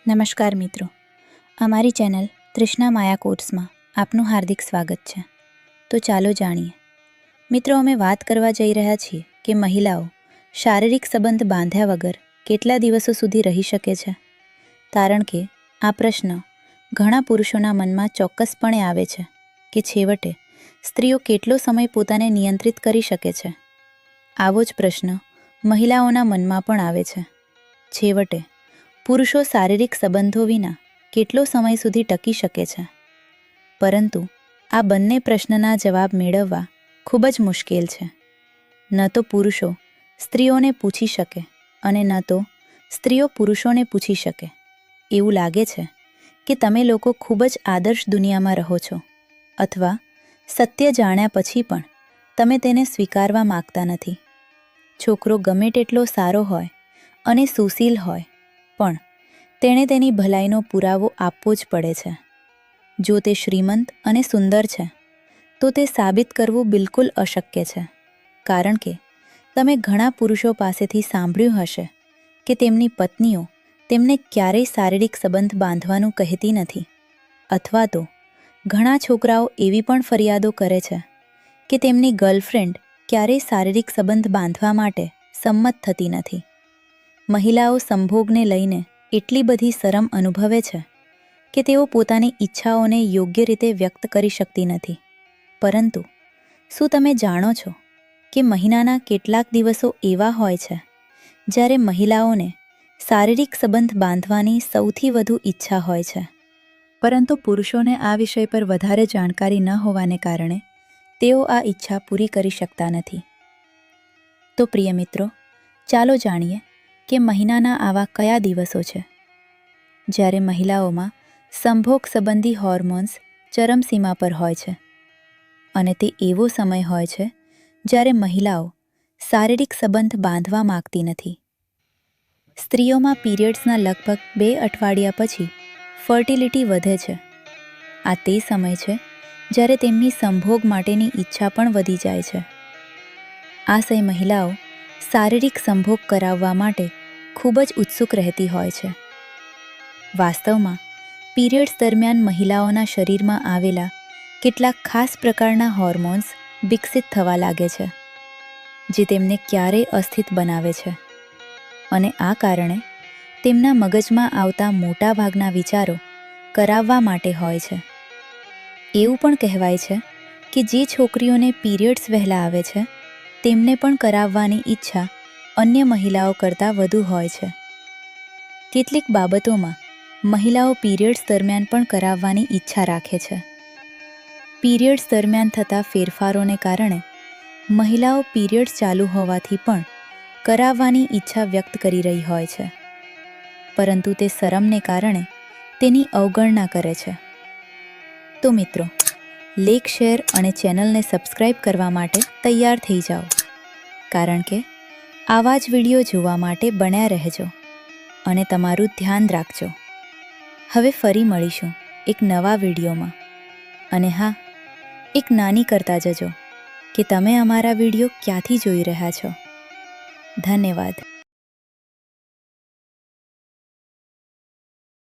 નમસ્કાર મિત્રો, અમારી ચેનલ તૃષ્ણા માયા કોર્સમાં આપનું હાર્દિક સ્વાગત છે. તો ચાલો જાણીએ. મિત્રો, અમે વાત કરવા જઈ રહ્યા છીએ કે મહિલાઓ શારીરિક સંબંધ બાંધ્યા વગર કેટલા દિવસો સુધી રહી શકે છે. કારણ કે આ પ્રશ્ન ઘણા પુરુષોના મનમાં ચોક્કસપણે આવે છે કે છેવટે સ્ત્રીઓ કેટલો સમય પોતાને નિયંત્રિત કરી શકે છે. આવો જ પ્રશ્ન મહિલાઓના મનમાં પણ આવે છે. છેવટે પુરુષો શારીરિક સંબંધો વિના કેટલો સમય સુધી ટકી શકે છે. પરંતુ આ બંને પ્રશ્નના જવાબ મેળવવા ખૂબ જ મુશ્કેલ છે. ન તો પુરુષો સ્ત્રીઓને પૂછી શકે અને ન તો સ્ત્રીઓ પુરુષોને પૂછી શકે. એવું લાગે છે કે તમે લોકો ખૂબ જ આદર્શ દુનિયામાં રહો છો, અથવા સત્ય જાણ્યા પછી પણ તમે તેને સ્વીકારવા માગતા નથી. છોકરો ગમે તેટલો સારો હોય અને સુશીલ હોય, પણ તેણે તેની ભલાઈનો પુરાવો આપવો જ પડે છે. જો તે શ્રીમંત અને સુંદર છે તો તે સાબિત કરવું બિલકુલ અશક્ય છે. કારણ કે તમે ઘણા પુરુષો પાસેથી સાંભળ્યું હશે કે તેમની પત્નીઓ તેમને ક્યારેય શારીરિક સંબંધ બાંધવાનું કહેતી નથી, અથવા તો ઘણા છોકરાઓ એવી પણ ફરિયાદો કરે છે કે તેમની ગર્લફ્રેન્ડ ક્યારેય શારીરિક સંબંધ બાંધવા માટે સંમત થતી નથી. મહિલાઓ સંભોગને લઈને એટલી બધી શરમ અનુભવે છે કે તેઓ પોતાની ઈચ્છાઓને યોગ્ય રીતે વ્યક્ત કરી શકતી નથી. પરંતુ શું તમે જાણો છો કે મહિનાના કેટલાક દિવસો એવા હોય છે જ્યારે મહિલાઓને શારીરિક સંબંધ બાંધવાની સૌથી વધુ ઈચ્છા હોય છે, પરંતુ પુરુષોને આ વિષય પર વધારે જાણકારી ન હોવાને કારણે તેઓ આ ઈચ્છા પૂરી કરી શકતા નથી. તો પ્રિય મિત્રો, ચાલો જાણીએ કે મહિનાના આવા કયા દિવસો છે જ્યારે મહિલાઓમાં સંભોગ સંબંધી હોર્મોન્સ ચરમસીમા પર હોય છે. અને તે એવો સમય હોય છે જ્યારે મહિલાઓ શારીરિક સંબંધ બાંધવા માગતી નથી. સ્ત્રીઓમાં પીરિયડ્સના લગભગ 2 અઠવાડિયા પછી ફર્ટિલિટી વધે છે. આ તે સમય છે જ્યારે તેમની સંભોગ માટેની ઈચ્છા પણ વધી જાય છે. આ સમય મહિલાઓ શારીરિક સંભોગ કરાવવા માટે ખૂબ જ ઉત્સુક રહેતી હોય છે. વાસ્તવમાં પીરિયડ્સ દરમિયાન મહિલાઓના શરીરમાં આવેલા કેટલાક ખાસ પ્રકારના હોર્મોન્સ વિકસિત થવા લાગે છે, જે તેમને ક્યારેય અસ્થિત બનાવે છે. અને આ કારણે તેમના મગજમાં આવતા મોટા ભાગના વિચારો કરાવવા માટે હોય છે. એવું પણ કહેવાય છે કે જે છોકરીઓને પીરિયડ્સ વહેલા આવે છે તેમને પણ કરાવવાની ઈચ્છા અન્ય મહિલાઓ કરતાં વધુ હોય છે. કેટલીક બાબતોમાં મહિલાઓ પીરિયડ્સ દરમિયાન પણ કરાવવાની ઈચ્છા રાખે છે. પીરિયડ્સ દરમિયાન થતા ફેરફારોને કારણે મહિલાઓ પીરિયડ્સ ચાલુ હોવાથી પણ કરાવવાની ઈચ્છા વ્યક્ત કરી રહી હોય છે, પરંતુ તે શરમને કારણે તેની અવગણના કરે છે. તો મિત્રો, લાઈક, શેર અને ચેનલને સબસ્ક્રાઇબ કરવા માટે તૈયાર થઈ જાઓ, કારણ કે આવા જ વિડીયો જોવા માટે બન્યા રહેજો અને તમારું ધ્યાન રાખજો. હવે ફરી મળીશું એક નવા વિડીયોમાં. અને હા, એક નાની કરતા જજો કે તમે અમારા વિડીયો ક્યાંથી જોઈ રહ્યા છો. ધન્યવાદ.